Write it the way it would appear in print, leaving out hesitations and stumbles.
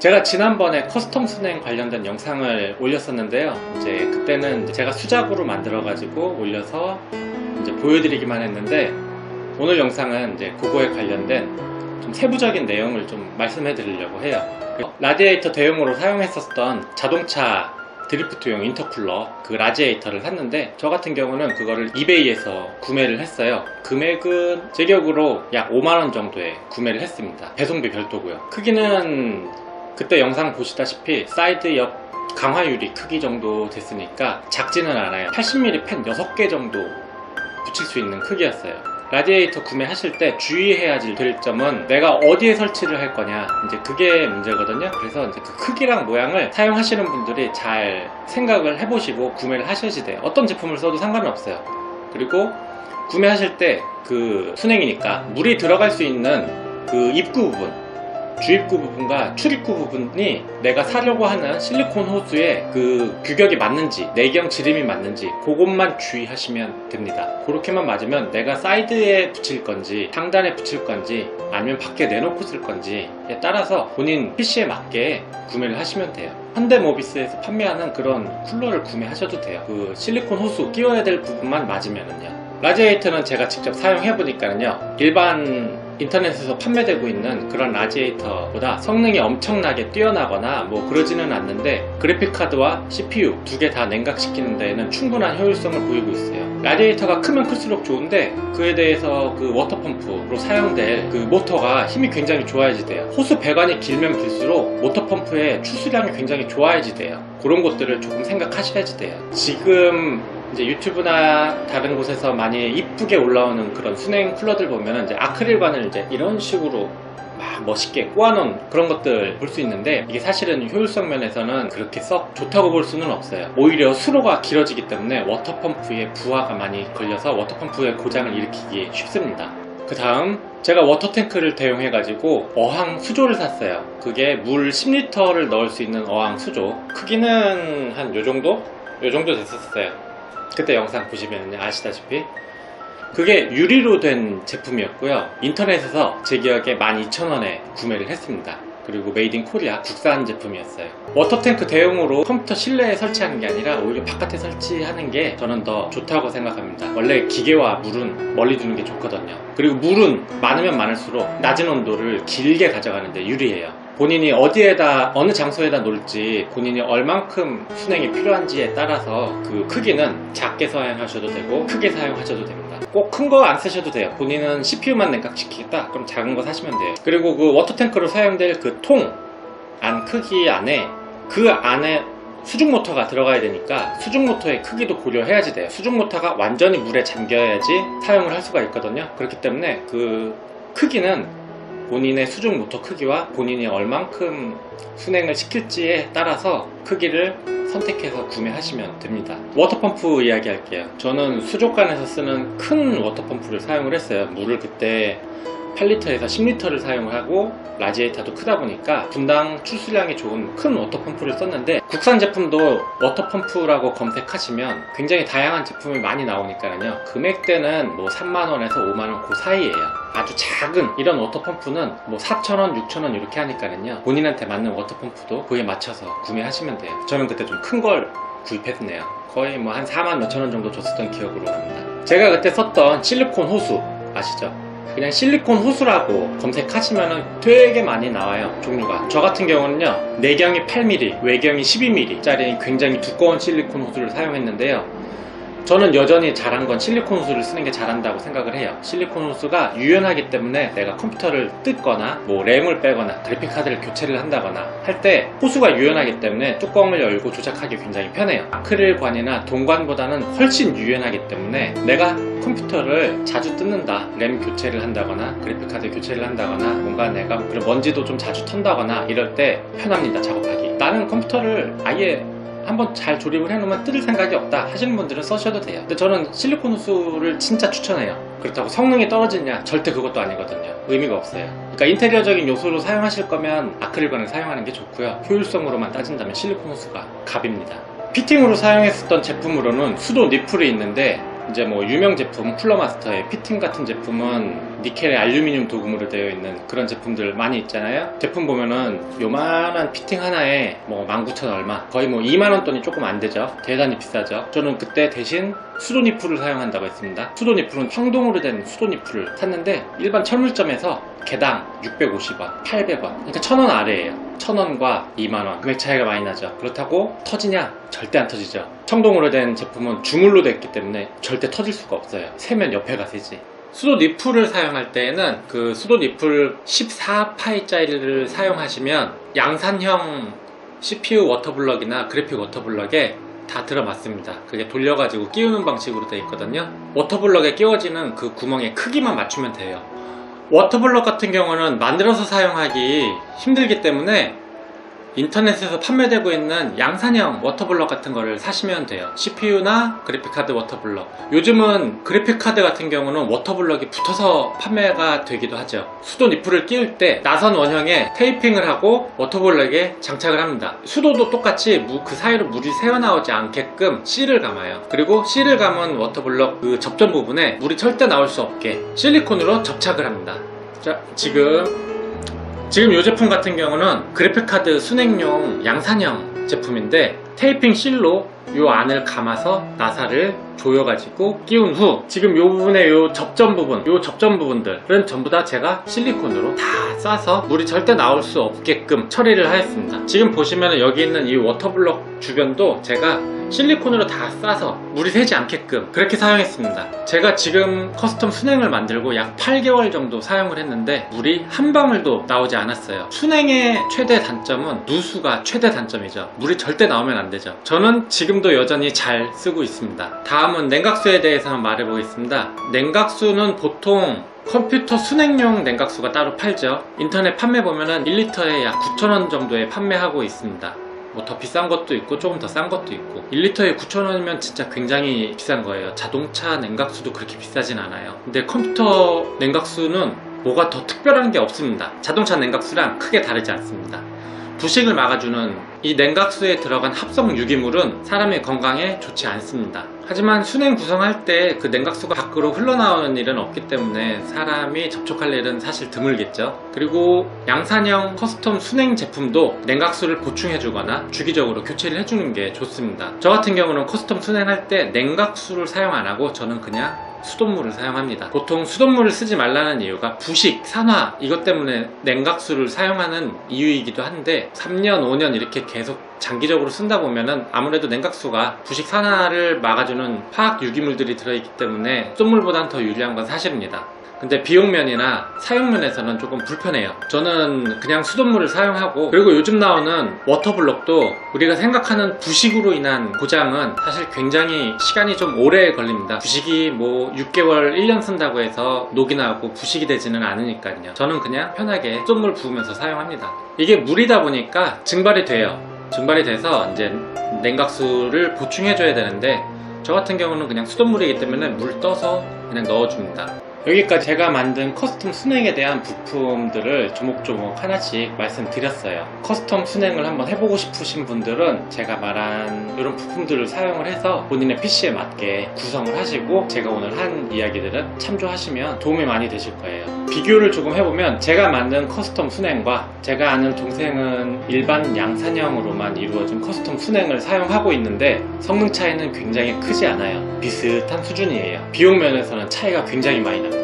제가 지난번에 커스텀 순행 관련된 영상을 올렸었는데요. 이제 그때는 제가 수작으로 만들어 가지고 올려서 이제 보여드리기만 했는데, 오늘 영상은 이제 그거에 관련된 좀 세부적인 내용을 좀 말씀해 드리려고 해요. 라디에이터 대용으로 사용했었던 자동차 드리프트용 인터쿨러 그 라지에이터를 샀는데, 저 같은 경우는 그거를 이베이에서 구매를 했어요. 금액은 제 기억으로 약 5만원 정도에 구매를 했습니다. 배송비 별도고요. 크기는 그때 영상 보시다시피 사이드 옆 강화유리 크기 정도 됐으니까 작지는 않아요. 80mm 펜 6개 정도 붙일 수 있는 크기였어요. 라디에이터 구매하실 때 주의해야 될 점은 내가 어디에 설치를 할 거냐, 이제 그게 문제거든요. 그래서 이제 그 크기랑 모양을 사용하시는 분들이 잘 생각을 해보시고 구매를 하셔야지 돼요. 어떤 제품을 써도 상관은 없어요. 그리고 구매하실 때 그 순행이니까 물이 들어갈 수 있는 그 입구 부분, 주입구 부분과 출입구 부분이 내가 사려고 하는 실리콘 호스의 그 규격이 맞는지, 내경 지름이 맞는지 그것만 주의하시면 됩니다. 그렇게만 맞으면 내가 사이드에 붙일 건지 상단에 붙일 건지 아니면 밖에 내놓고 쓸 건지에 따라서 본인 PC에 맞게 구매를 하시면 돼요. 현대모비스에서 판매하는 그런 쿨러를 구매하셔도 돼요. 그 실리콘 호스 끼워야 될 부분만 맞으면은요. 라지에이터는 제가 직접 사용해보니까는요, 일반 인터넷에서 판매되고 있는 그런 라지에이터보다 성능이 엄청나게 뛰어나거나 뭐 그러지는 않는데, 그래픽카드와 CPU 두 개 다 냉각시키는 데에는 충분한 효율성을 보이고 있어요. 라디에이터가 크면 클수록 좋은데, 그에 대해서 그 워터펌프로 사용될 그 모터가 힘이 굉장히 좋아야지 돼요. 호스 배관이 길면 길수록 모터펌프의 추수량이 굉장히 좋아야지 돼요. 그런 것들을 조금 생각하셔야지 돼요. 지금 이제 유튜브나 다른 곳에서 많이 이쁘게 올라오는 그런 순행 쿨러들 보면은 이제 아크릴관을 이제 이런 식으로 막 멋있게 꼬아놓은 그런 것들 볼 수 있는데, 이게 사실은 효율성 면에서는 그렇게 썩 좋다고 볼 수는 없어요. 오히려 수로가 길어지기 때문에 워터펌프에 부하가 많이 걸려서 워터펌프의 고장을 일으키기 쉽습니다. 그 다음 제가 워터탱크를 대용해 가지고 어항 수조를 샀어요. 그게 물 10리터를 넣을 수 있는 어항 수조, 크기는 한 요정도 됐었어요. 그때 영상 보시면 아시다시피 그게 유리로 된 제품이었고요. 인터넷에서 제 기억에 12,000원에 구매를 했습니다. 그리고 메이드 인 코리아 국산 제품이었어요. 워터탱크 대용으로 컴퓨터 실내에 설치하는 게 아니라 오히려 바깥에 설치하는 게 저는 더 좋다고 생각합니다. 원래 기계와 물은 멀리 두는 게 좋거든요. 그리고 물은 많으면 많을수록 낮은 온도를 길게 가져가는데 유리해요. 본인이 어디에다, 어느 장소에다 놓을지, 본인이 얼만큼 순행이 필요한지에 따라서 그 크기는 작게 사용하셔도 되고 크게 사용하셔도 됩니다. 꼭 큰 거 안 쓰셔도 돼요. 본인은 CPU만 냉각시키겠다? 그럼 작은 거 사시면 돼요. 그리고 그 워터탱크로 사용될 그 통 안 크기 안에, 그 안에 수중 모터가 들어가야 되니까 수중 모터의 크기도 고려해야지 돼요. 수중 모터가 완전히 물에 잠겨야지 사용을 할 수가 있거든요. 그렇기 때문에 그 크기는 본인의 수중 모터 크기와 본인이 얼만큼 순행을 시킬지에 따라서 크기를 선택해서 구매하시면 됩니다. 워터펌프 이야기 할게요. 저는 수족관에서 쓰는 큰 워터펌프를 사용을 했어요. 물을 그때 8리터에서 10리터를 사용을 하고, 라지에이터도 크다 보니까 분당 출수량이 좋은 큰 워터펌프를 썼는데, 국산 제품도 워터펌프라고 검색하시면 굉장히 다양한 제품이 많이 나오니까요, 금액대는 뭐 3만원에서 5만원 그 사이에요. 아주 작은 이런 워터펌프는 뭐 4,000원, 6,000원 이렇게 하니까요, 본인한테 맞는 워터펌프도 그에 맞춰서 구매하시면 돼요. 저는 그때 좀 큰 걸 구입했네요. 거의 뭐 한 4만 몇천 원 정도 줬었던 기억으로 납니다. 제가 그때 썼던 실리콘 호수 아시죠? 그냥 실리콘 호수라고 검색하시면 되게 많이 나와요, 종류가. 저 같은 경우는요, 내경이 8mm, 외경이 12mm 짜리 굉장히 두꺼운 실리콘 호수를 사용했는데요, 저는 여전히 잘한 건 실리콘 호스를 쓰는 게 잘한다고 생각을 해요. 실리콘 호스가 유연하기 때문에 내가 컴퓨터를 뜯거나 뭐 램을 빼거나 그래픽카드를 교체를 한다거나 할 때 호스가 유연하기 때문에 뚜껑을 열고 조작하기 굉장히 편해요. 아크릴관이나 동관보다는 훨씬 유연하기 때문에 내가 컴퓨터를 자주 뜯는다, 램 교체를 한다거나 그래픽카드 교체를 한다거나 뭔가 내가 그런 먼지도 좀 자주 턴다거나 이럴 때 편합니다, 작업하기. 나는 컴퓨터를 아예 한번 잘 조립을 해놓으면 뜯을 생각이 없다 하시는 분들은 써셔도 돼요. 근데 저는 실리콘 호스를 진짜 추천해요. 그렇다고 성능이 떨어지냐? 절대 그것도 아니거든요. 의미가 없어요. 그러니까 인테리어적인 요소로 사용하실 거면 아크릴관을 사용하는 게 좋고요, 효율성으로만 따진다면 실리콘 호스가 갑입니다. 피팅으로 사용했었던 제품으로는 수도 니플이 있는데, 이제 뭐 유명 제품 쿨러마스터의 피팅 같은 제품은 니켈의 알루미늄 도금으로 되어 있는 그런 제품들 많이 있잖아요. 제품 보면은 요만한 피팅 하나에 뭐 19,000 얼마, 거의 뭐 2만원 돈이 조금 안 되죠. 대단히 비싸죠. 저는 그때 대신 수도 니플을 사용한다고 했습니다. 수도 니플은 황동으로 된 수도 니플을 샀는데 일반 철물점에서 개당 650원, 800원, 그러니까 1,000원 아래예요. 1,000원과 2만원 금액 차이가 많이 나죠. 그렇다고 터지냐? 절대 안 터지죠. 청동으로 된 제품은 주물로 됐기 때문에 절대 터질 수가 없어요. 세면 옆에가 세지. 수도 니플을 사용할 때에는 그 수도 니플 14파이짜리를 사용하시면 양산형 CPU 워터블럭이나 그래픽 워터블럭에 다 들어맞습니다. 그게 돌려가지고 끼우는 방식으로 되어 있거든요. 워터블럭에 끼워지는 그 구멍의 크기만 맞추면 돼요. 워터블럭 같은 경우는 만들어서 사용하기 힘들기 때문에 인터넷에서 판매되고 있는 양산형 워터블럭 같은 거를 사시면 돼요. CPU나 그래픽카드 워터블럭. 요즘은 그래픽카드 같은 경우는 워터블럭이 붙어서 판매가 되기도 하죠. 수도 니플을 끼울 때 나선 원형에 테이핑을 하고 워터블럭에 장착을 합니다. 수도도 똑같이 그 사이로 물이 새어나오지 않게끔 실을 감아요. 그리고 실을 감은 워터블럭 그 접점 부분에 물이 절대 나올 수 없게 실리콘으로 접착을 합니다. 자, 지금 이 제품 같은 경우는 그래픽카드 순행용 양산형 제품인데 테이핑 실로 이 안을 감아서 나사를 조여가지고 끼운 후 지금 이 부분에 이 접점 부분들은 전부 다 제가 실리콘으로 다 싸서 물이 절대 나올 수 없게끔 처리를 하였습니다. 지금 보시면 여기 있는 이 워터블럭 주변도 제가 실리콘으로 다 싸서 물이 새지 않게끔 그렇게 사용했습니다. 제가 지금 커스텀 순행을 만들고 약 8개월 정도 사용을 했는데 물이 한 방울도 나오지 않았어요. 순행의 최대 단점은 누수가 최대 단점이죠. 물이 절대 나오면 안 되죠. 저는 지금도 여전히 잘 쓰고 있습니다. 다음은 냉각수에 대해서 한번 말해 보겠습니다. 냉각수는 보통 컴퓨터 순행용 냉각수가 따로 팔죠. 인터넷 판매 보면은 1리터에 약 9,000원 정도에 판매하고 있습니다. 뭐 더 비싼 것도 있고 조금 더 싼 것도 있고 1리터에 9,000원이면 진짜 굉장히 비싼 거예요. 자동차 냉각수도 그렇게 비싸진 않아요. 근데 컴퓨터 냉각수는 뭐가 더 특별한 게 없습니다. 자동차 냉각수랑 크게 다르지 않습니다. 부식을 막아주는 이 냉각수에 들어간 합성 유기물은 사람의 건강에 좋지 않습니다. 하지만 순행 구성할 때 그 냉각수가 밖으로 흘러나오는 일은 없기 때문에 사람이 접촉할 일은 사실 드물겠죠. 그리고 양산형 커스텀 순행 제품도 냉각수를 보충해주거나 주기적으로 교체를 해주는 게 좋습니다. 저 같은 경우는 커스텀 순행할 때 냉각수를 사용 안 하고 저는 그냥 수돗물을 사용합니다. 보통 수돗물을 쓰지 말라는 이유가 부식, 산화 이것 때문에 냉각수를 사용하는 이유이기도 한데 3년, 5년 이렇게 계속 장기적으로 쓴다 보면은 아무래도 냉각수가 부식, 산화를 막아주는 화학 유기물들이 들어있기 때문에 수돗물보다는 더 유리한 건 사실입니다. 근데 비용면이나 사용면에서는 조금 불편해요. 저는 그냥 수돗물을 사용하고, 그리고 요즘 나오는 워터블럭도 우리가 생각하는 부식으로 인한 고장은 사실 굉장히 시간이 좀 오래 걸립니다. 부식이 뭐 6개월, 1년 쓴다고 해서 녹이 나고 부식이 되지는 않으니까요. 저는 그냥 편하게 수돗물 부으면서 사용합니다. 이게 물이다 보니까 증발이 돼요. 증발이 돼서 이제 냉각수를 보충해줘야 되는데 저 같은 경우는 그냥 수돗물이기 때문에 물 떠서 그냥 넣어줍니다. 여기까지 제가 만든 커스텀 순행에 대한 부품들을 조목조목 하나씩 말씀드렸어요. 커스텀 순행을 한번 해보고 싶으신 분들은 제가 말한 이런 부품들을 사용을 해서 본인의 PC에 맞게 구성을 하시고 제가 오늘 한 이야기들은 참조하시면 도움이 많이 되실 거예요. 비교를 조금 해보면 제가 만든 커스텀 순행과 제가 아는 동생은 일반 양산형으로만 이루어진 커스텀 순행을 사용하고 있는데 성능 차이는 굉장히 크지 않아요. 비슷한 수준이에요. 비용 면에서는 차이가 굉장히 많이 납니다.